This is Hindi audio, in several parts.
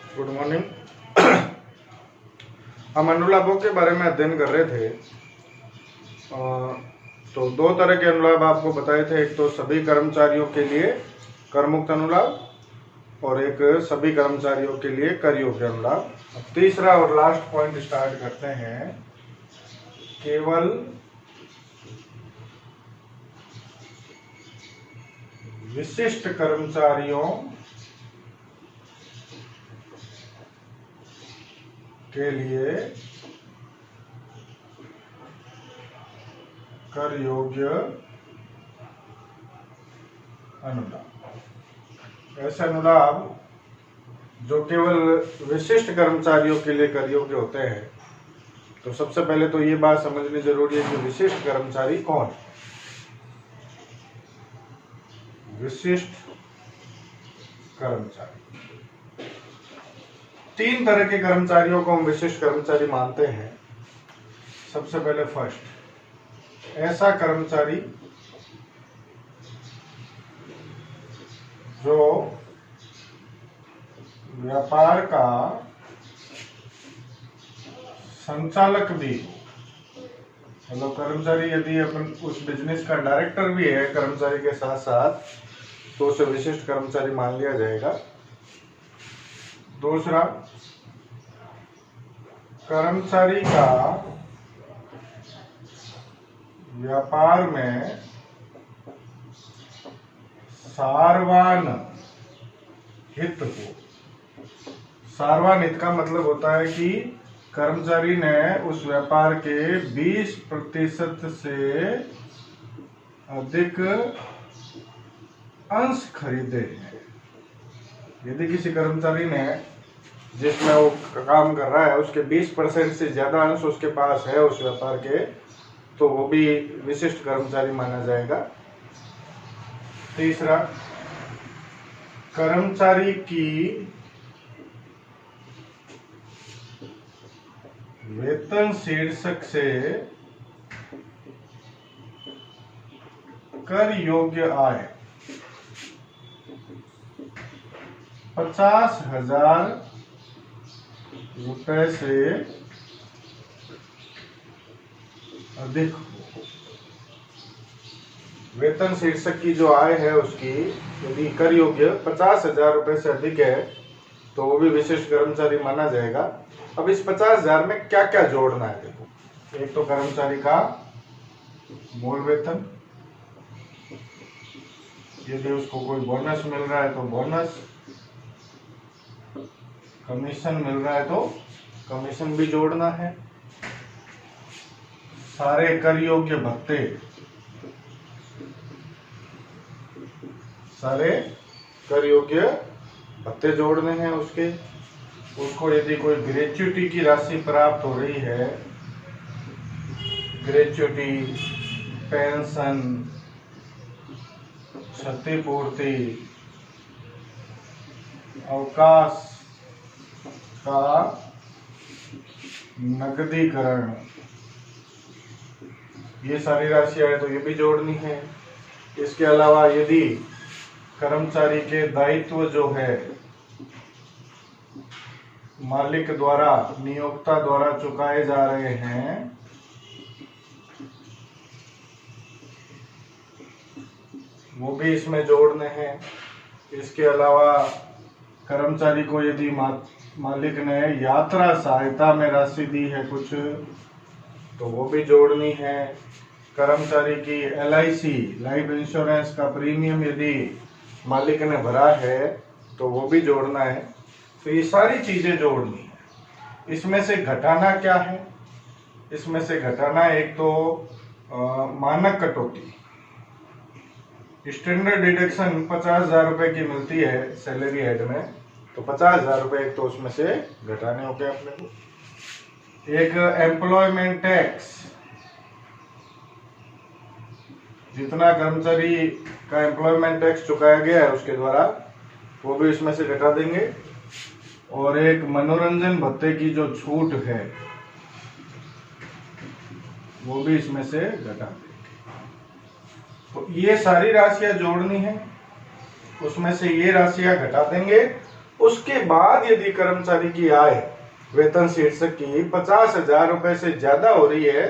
Good morning. हम अनुलाभों के बारे में अध्ययन कर रहे थे। तो दो तरह के अनुलाभ आपको बताए थे, एक तो सभी कर्मचारियों के लिए कर मुक्त अनुलाभ और एक सभी कर्मचारियों के लिए कर योग्य अनुलाभ। अब तीसरा और लास्ट पॉइंट स्टार्ट करते हैं। केवल विशिष्ट कर्मचारियों के लिए कर योग्य अनुलाभ। ऐसे अनुलाभ जो केवल विशिष्ट कर्मचारियों के लिए कर योग्य होते हैं। तो सबसे पहले तो ये बात समझनी जरूरी है कि विशिष्ट कर्मचारी कौन है। विशिष्ट कर्मचारी, तीन तरह के कर्मचारियों को हम विशिष्ट कर्मचारी मानते हैं। सबसे पहले फर्स्ट, ऐसा कर्मचारी जो व्यापार का संचालक भी हो, मतलब कर्मचारी यदि अपन उस बिजनेस का डायरेक्टर भी है कर्मचारी के साथ साथ, तो उसे विशिष्ट कर्मचारी मान लिया जाएगा। दूसरा, कर्मचारी का व्यापार में सार्वजनिक हित हो। सार्वजनिक हित का मतलब होता है कि कर्मचारी ने उस व्यापार के 20% से अधिक अंश खरीदे हैं। यदि किसी कर्मचारी ने जिसमें वो काम कर रहा है उसके 20% से ज्यादा अंश उसके पास है उस व्यापार के, तो वो भी विशिष्ट कर्मचारी माना जाएगा। तीसरा, कर्मचारी की वेतन शीर्षक से कर योग्य आय 50,000 रुपए से अधिक हो। वेतन शीर्षक की जो आय है उसकी यदि कर योग्य 50,000 रुपए से अधिक है तो वो भी विशिष्ट कर्मचारी माना जाएगा। अब इस 50,000 में क्या क्या जोड़ना है, देखो। एक तो कर्मचारी का मूल वेतन, यदि उसको कोई बोनस मिल रहा है तो बोनस, कमीशन मिल रहा है तो कमीशन भी जोड़ना है। सारे कर योग्य भत्ते, सारे कर योग्य भत्ते जोड़ने हैं उसको यदि कोई ग्रेच्युटी की राशि प्राप्त हो रही है, ग्रेच्युटी, पेंशन, क्षतिपूर्ति, अवकाश का नकदीकरण, ये सारी राशियां है तो ये भी जोड़नी है। इसके अलावा यदि कर्मचारी के दायित्व जो है मालिक द्वारा, नियोक्ता द्वारा चुकाए जा रहे हैं, वो भी इसमें जोड़ने हैं। इसके अलावा कर्मचारी को यदि मालिक ने यात्रा सहायता में राशि दी है कुछ, तो वो भी जोड़नी है। कर्मचारी की LIC, लाइफ इंश्योरेंस का प्रीमियम यदि मालिक ने भरा है तो वो भी जोड़ना है। तो ये सारी चीजें जोड़नी है। इसमें से घटाना क्या है? इसमें से घटाना एक तो मानक कटौती, स्टैंडर्ड डिडक्शन 50,000 रुपए की मिलती है सैलरी हेड में, तो 50,000 रुपए एक तो उसमें से घटाने हो गए अपने को। एक एम्प्लॉयमेंट टैक्स, जितना कर्मचारी का एम्प्लॉयमेंट टैक्स चुकाया गया है उसके द्वारा, वो भी इसमें से घटा देंगे। और एक मनोरंजन भत्ते की जो छूट है वो भी इसमें से घटा देंगे। तो ये सारी राशियां जोड़नी है, उसमें से ये राशियां घटा देंगे उसके बाद यदि कर्मचारी की आय वेतन शीर्षक की 50,000 रुपए से ज्यादा हो रही है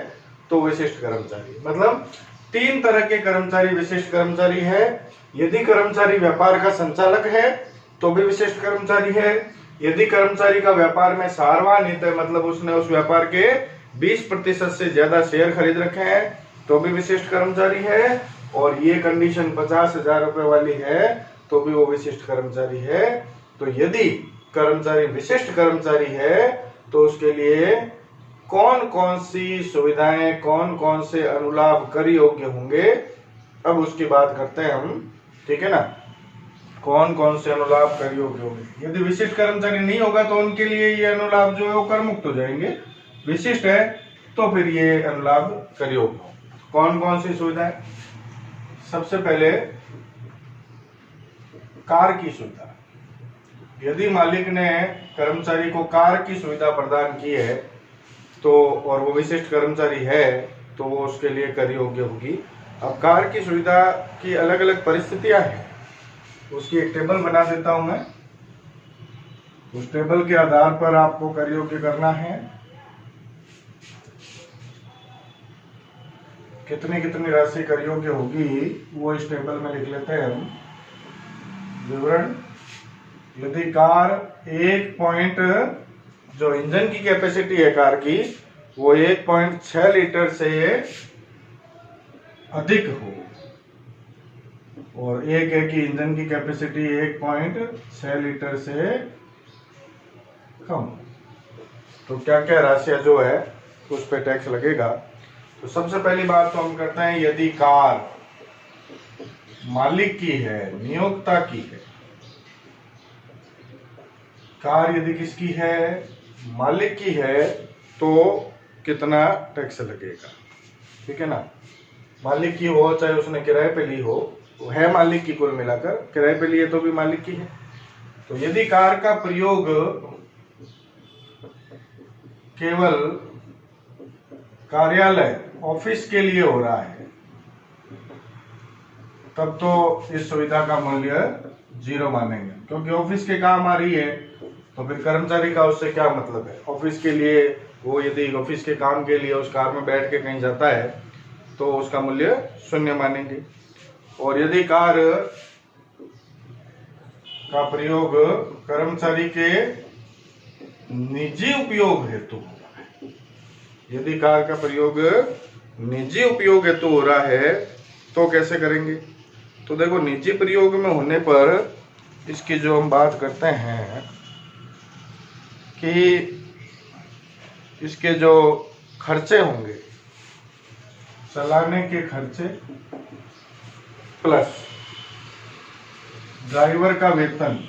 तो विशिष्ट कर्मचारी। मतलब 3 तरह के कर्मचारी विशिष्ट कर्मचारी है। यदि कर्मचारी व्यापार का संचालक है तो भी विशिष्ट कर्मचारी है। यदि कर्मचारी का व्यापार में सार्वनिहित है, मतलब उसने उस व्यापार के 20% से ज्यादा शेयर खरीद रखे हैं तो भी विशिष्ट कर्मचारी है। और ये कंडीशन 50,000 रुपए वाली है तो भी वो विशिष्ट कर्मचारी है। तो यदि कर्मचारी विशिष्ट कर्मचारी है तो उसके लिए कौन कौन सी सुविधाएं, कौन कौन से अनुलाभ कर योग्य होंगे, अब उसकी बात करते हैं हम, ठीक है ना। कौन कौन से अनुलाभ कर योग्य होंगे। यदि विशिष्ट कर्मचारी नहीं होगा तो उनके लिए ये अनुलाभ जो है वो कर मुक्त हो जाएंगे। विशिष्ट है तो फिर ये अनुलाभ कर योग्य हो। कौन कौन सी सुविधाएं। सबसे पहले कार की सुविधा। यदि मालिक ने कर्मचारी को कार की सुविधा प्रदान की है तो, और वो विशिष्ट कर्मचारी है तो वो उसके लिए कर योग्य होगी। अब कार की सुविधा की अलग अलग परिस्थितियां हैं, उसकी एक टेबल बना देता हूं मैं। उस टेबल के आधार पर आपको कर योग्य करना है। कितनी कितनी राशि कर योग्य होगी वो इस टेबल में लिख लेते हैं हम। विवरण। यदि कार जो इंजन की कैपेसिटी है कार की वो 1.6 लीटर से अधिक हो, और एक है कि इंजन की कैपेसिटी 1.6 लीटर से कम, तो क्या क्या राशियां जो है उस पर टैक्स लगेगा। तो सबसे पहली बात तो हम करते हैं, यदि कार मालिक की है, नियोक्ता की है। कार यदि किसकी है, मालिक की है, तो कितना टैक्स लगेगा, ठीक है ना। मालिक की हो चाहे उसने किराए पे ली हो, वो है मालिक की, कुल मिलाकर किराए पे लिए तो भी मालिक की है। तो यदि कार का प्रयोग केवल कार्यालय, ऑफिस के लिए हो रहा है तब तो इस सुविधा का मूल्य 0 मानेंगे, क्योंकि ऑफिस के काम आ रही है तो फिर कर्मचारी का उससे क्या मतलब है। ऑफिस के लिए वो यदि ऑफिस के काम के लिए उस कार में बैठ के कहीं जाता है तो उसका मूल्य 0 मानेंगे। और यदि कार का प्रयोग कर्मचारी के निजी उपयोग हेतु हो रहा है, यदि कार का प्रयोग निजी उपयोग हेतु हो रहा है तो कैसे करेंगे। तो देखो, निजी प्रयोग में होने पर इसकी जो हम बात करते हैं कि इसके जो खर्चे होंगे, चलाने के खर्चे प्लस ड्राइवर का वेतन,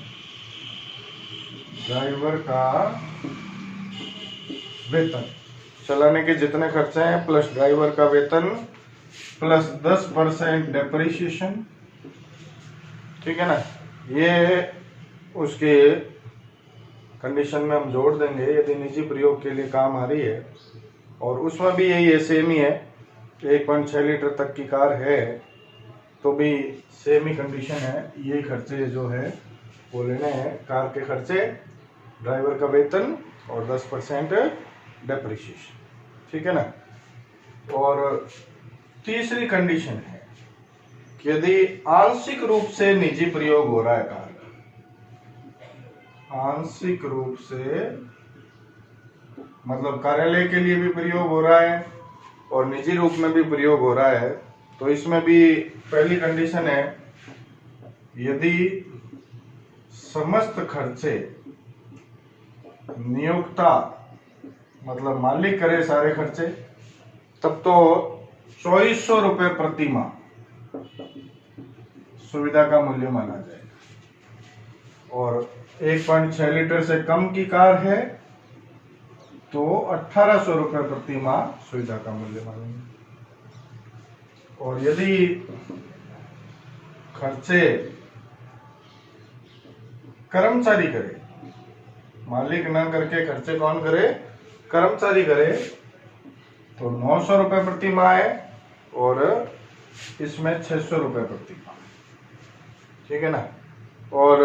चलाने के जितने खर्चे हैं प्लस ड्राइवर का वेतन प्लस 10% डेप्रिसिएशन, ठीक है ना। ये उसके कंडीशन में हम जोड़ देंगे यदि निजी प्रयोग के लिए काम आ रही है। और उसमें भी यही है, सेम ही है, 1.6 लीटर तक की कार है तो भी सेम ही कंडीशन है। ये खर्चे जो है वो लेने हैं, कार के खर्चे, ड्राइवर का वेतन और 10% डेप्रिसिएशन, ठीक है ना। और तीसरी कंडीशन है कि यदि आंशिक रूप से निजी प्रयोग हो रहा है कार का, आंशिक रूप से मतलब कार्यालय के लिए भी प्रयोग हो रहा है और निजी रूप में भी प्रयोग हो रहा है, तो इसमें भी पहली कंडीशन है, यदि समस्त खर्चे नियोक्ता मतलब मालिक करे सारे खर्चे, तब तो 2400 रुपये प्रति माह सुविधा का मूल्य माना जाएगा। और 1.6 लीटर से कम की कार है तो 1800 रुपये प्रति माह सुविधा का मूल्य मानेंगे। और यदि खर्चे कर्मचारी करे, मालिक ना करके खर्चे कौन करे, कर्मचारी करे, तो 900 रुपये प्रति माह है और इसमें 600 रुपये प्रति माह, ठीक है ना। और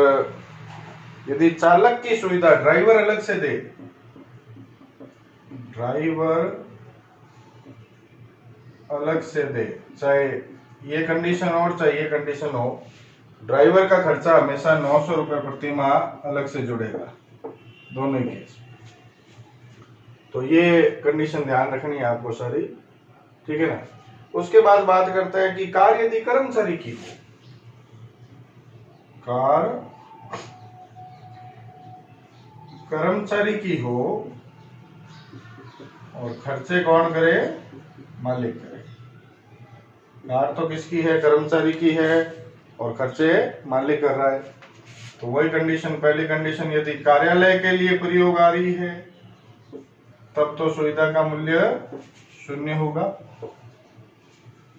यदि चालक की सुविधा ड्राइवर अलग से दे, ड्राइवर अलग से दे, चाहे ये कंडीशन और चाहे ये कंडीशन हो, ड्राइवर का खर्चा हमेशा 900 रुपए प्रति माह अलग से जुड़ेगा, दोनों ही केस। तो ये कंडीशन ध्यान रखनी है आपको सारी, ठीक है ना। उसके बाद बात करते हैं कि कार यदि कर्मचारी की हो, कार कर्मचारी की हो और खर्चे कौन करे, मालिक करे। कार तो किसकी है, कर्मचारी की है, और खर्चे मालिक कर रहा है। तो वही कंडीशन, पहली कंडीशन, यदि कार्यालय के लिए प्रयोग आ रही है तब तो सुविधा का मूल्य 0 होगा,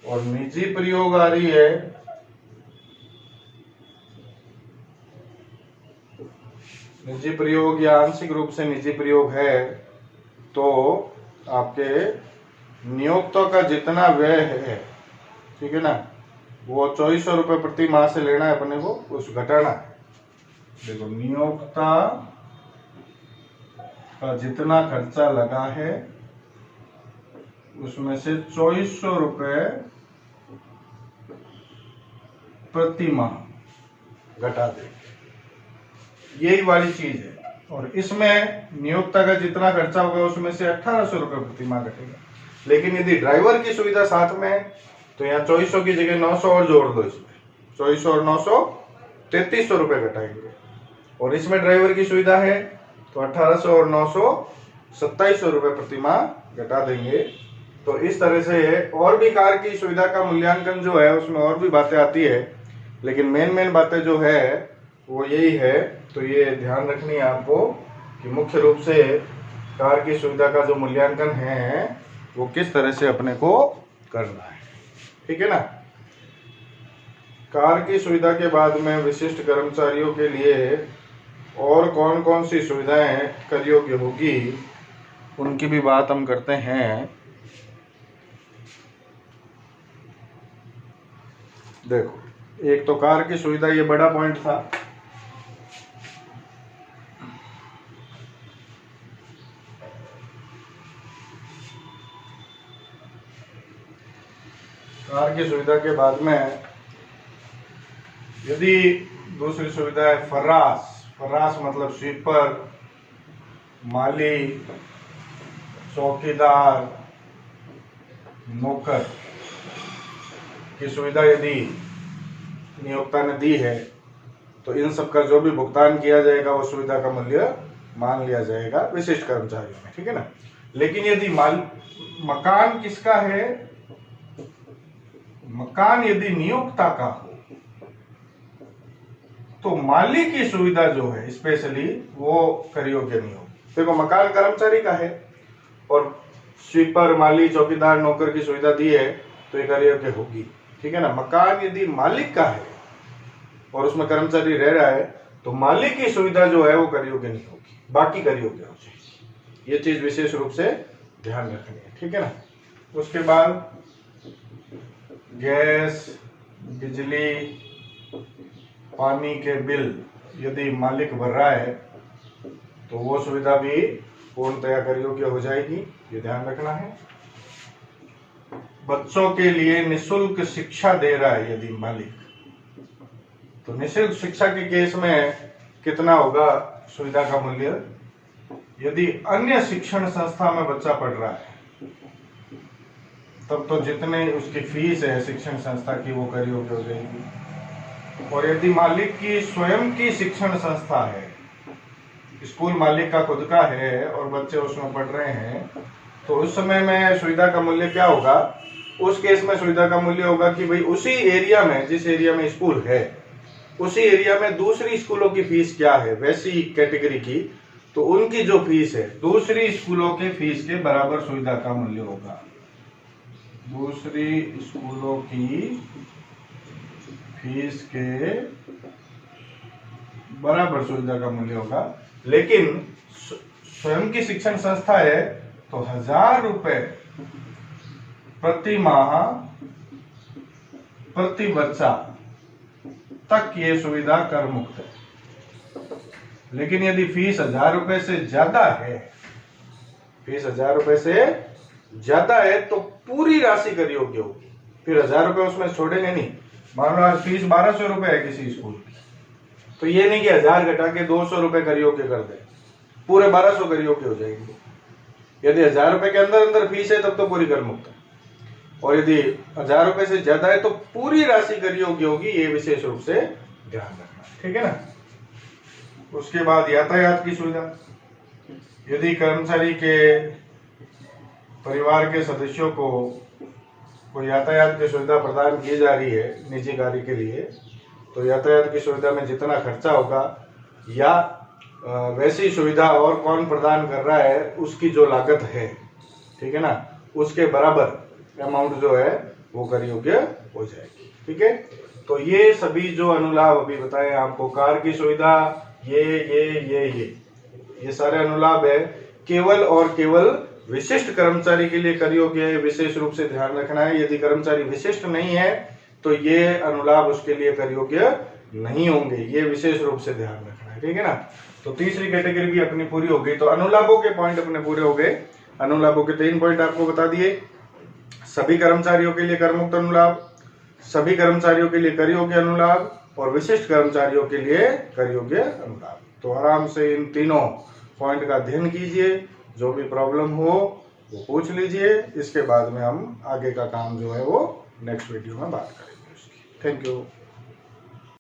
और निजी प्रयोग आ रही है निजी प्रयोग या आंशिक रूप से निजी प्रयोग है तो आपके नियोक्ता का जितना व्यय है, ठीक है ना, वो 2400 रुपये प्रति माह से लेना है अपने को, कुछ घटाना है। देखो, नियोक्ता का जितना खर्चा लगा है उसमें से 2400 रुपये प्रति माह घटा दे, यही वाली चीज है। और इसमें नियोक्ता का जितना खर्चा होगा उसमें से 1800 रुपये प्रति माह घटेगा। लेकिन यदि ड्राइवर की सुविधा साथ में है तो यहाँ 2400 की जगह 900 और जोड़ दो, इसमें 2400 और 900 3300 रुपये घटाएंगे। और इसमें ड्राइवर की सुविधा है तो 1800 और 900 2700 रुपये प्रति माह घटा देंगे। तो इस तरह से और भी कार की सुविधा का मूल्यांकन जो है उसमें और भी बातें आती है, लेकिन मेन बातें जो है वो यही है। तो ये ध्यान रखनी है आपको कि मुख्य रूप से कार की सुविधा का जो मूल्यांकन है वो किस तरह से अपने को करना है, ठीक है ना। कार की सुविधा के बाद में विशिष्ट कर्मचारियों के लिए और कौन कौन सी सुविधाएं कर योग्य होगी उनकी भी बात हम करते हैं। देखो, एक तो कार की सुविधा, ये बड़ा पॉइंट था। कार की सुविधा के बाद में यदि दूसरी सुविधा है फर्रास, फर्रास मतलब स्वीपर, माली, चौकीदार, नौकर की सुविधा यदि नियोक्ता ने दी है तो इन सब का जो भी भुगतान किया जाएगा वो सुविधा का मूल्य मान लिया जाएगा विशिष्ट कर्मचारियों में, ठीक है ना। लेकिन यदि मकान किसका है, मकान यदि नियोक्ता का हो तो मालिक की सुविधा जो है स्पेशली वो कर योग्य नहीं होगी। देखो, मकान कर्मचारी का है और स्वीपर, माली, चौकीदार, नौकर की सुविधा दी है तो ये कर योग्य होगी, ठीक है ना। मकान यदि मालिक का है और उसमें कर्मचारी रह रहा है तो मालिक की सुविधा जो है वो कर योग्य नहीं होगी, बाकी कर योग्य हो जाएगी। ये चीज विशेष रूप से ध्यान रखनी है, ठीक है ना। उसके बाद गैस, बिजली, पानी के बिल यदि मालिक भर रहा है तो वो सुविधा भी पूर्णतया कर योग्य हो जाएगी, ये ध्यान रखना है। बच्चों के लिए निःशुल्क शिक्षा दे रहा है यदि मालिक, तो निःशुल्क शिक्षा के केस में कितना होगा सुविधा का मूल्य। यदि अन्य शिक्षण संस्था में बच्चा पढ़ रहा है तब तो जितने उसकी फीस है शिक्षण संस्था की वो कर योग्य हो जाएगी। और यदि मालिक की स्वयं की शिक्षण संस्था है, स्कूल मालिक का खुद का है और बच्चे उसमें पढ़ रहे हैं, तो उस समय में सुविधा का मूल्य क्या होगा, उस केस में सुविधा का मूल्य होगा कि भाई उसी एरिया में, जिस एरिया में स्कूल है उसी एरिया में दूसरी स्कूलों की फीस क्या है वैसी कैटेगरी की, तो उनकी जो फीस है दूसरी स्कूलों के फीस के बराबर सुविधा का मूल्य होगा। दूसरी स्कूलों की फीस के बराबर सुविधा का मूल्य होगा। लेकिन स्वयं की शिक्षण संस्था है तो 1000 रुपए प्रति माह प्रति बच्चा तक ये सुविधा कर मुक्त है। लेकिन यदि फीस 1000 रुपए से ज्यादा है, फीस 1000 रुपए से ज्यादा है तो पूरी राशि कर योग्य होगी। फिर 1000 रुपए उसमें छोड़ेंगे नहीं। मान लो आज फीस 1200 रुपए है किसी स्कूल की, तो ये नहीं कि 1000 घटा के 200 रुपए कर योग्य कर दे, पूरे 1200 कर योग्य हो जाएंगे। यदि 1000 रुपए के अंदर अंदर फीस है तब तो पूरी कर मुक्त है, और यदि 1000 रुपए से ज्यादा है तो पूरी राशि कर योग्य होगी। ये विशेष रूप से ध्यान रखना, ठीक है ना। उसके बाद यातायात की सुविधा। यदि कर्मचारी के परिवार के सदस्यों को कोई यातायात की सुविधा प्रदान की जा रही है निजी कार्य के लिए, तो यातायात की सुविधा में जितना खर्चा होगा या वैसी सुविधा और कौन प्रदान कर रहा है उसकी जो लागत है, ठीक है ना, उसके बराबर अमाउंट जो है वो कर योग्य हो जाएगी, ठीक है। तो ये सभी जो अनुलाभ अभी बताए आपको, कार की सुविधा, ये सारे अनुलाभ है, केवल और केवल विशिष्ट कर्मचारी के लिए कर योग्य है। विशेष रूप से ध्यान रखना है, यदि कर्मचारी विशिष्ट नहीं है तो ये अनुलाभ उसके लिए कर योग्य नहीं होंगे। ये विशेष रूप से ध्यान रखना है, ठीक है ना। तो तीसरी कैटेगरी भी अपनी पूरी हो गई। तो अनुलाभों के पॉइंट अपने पूरे हो गए। अनुलाभों के 3 पॉइंट आपको बता दिए। सभी कर्मचारियों के लिए करमुक्त अनुलाभ, सभी कर्मचारियों के लिए कर योग्य अनुलाभ और विशिष्ट कर्मचारियों के लिए कर योग्य अनुलाभ। तो आराम से इन तीनों पॉइंट का अध्ययन कीजिए, जो भी प्रॉब्लम हो वो पूछ लीजिए। इसके बाद में हम आगे का काम जो है वो नेक्स्ट वीडियो में बात करेंगे उसकी। Thank you.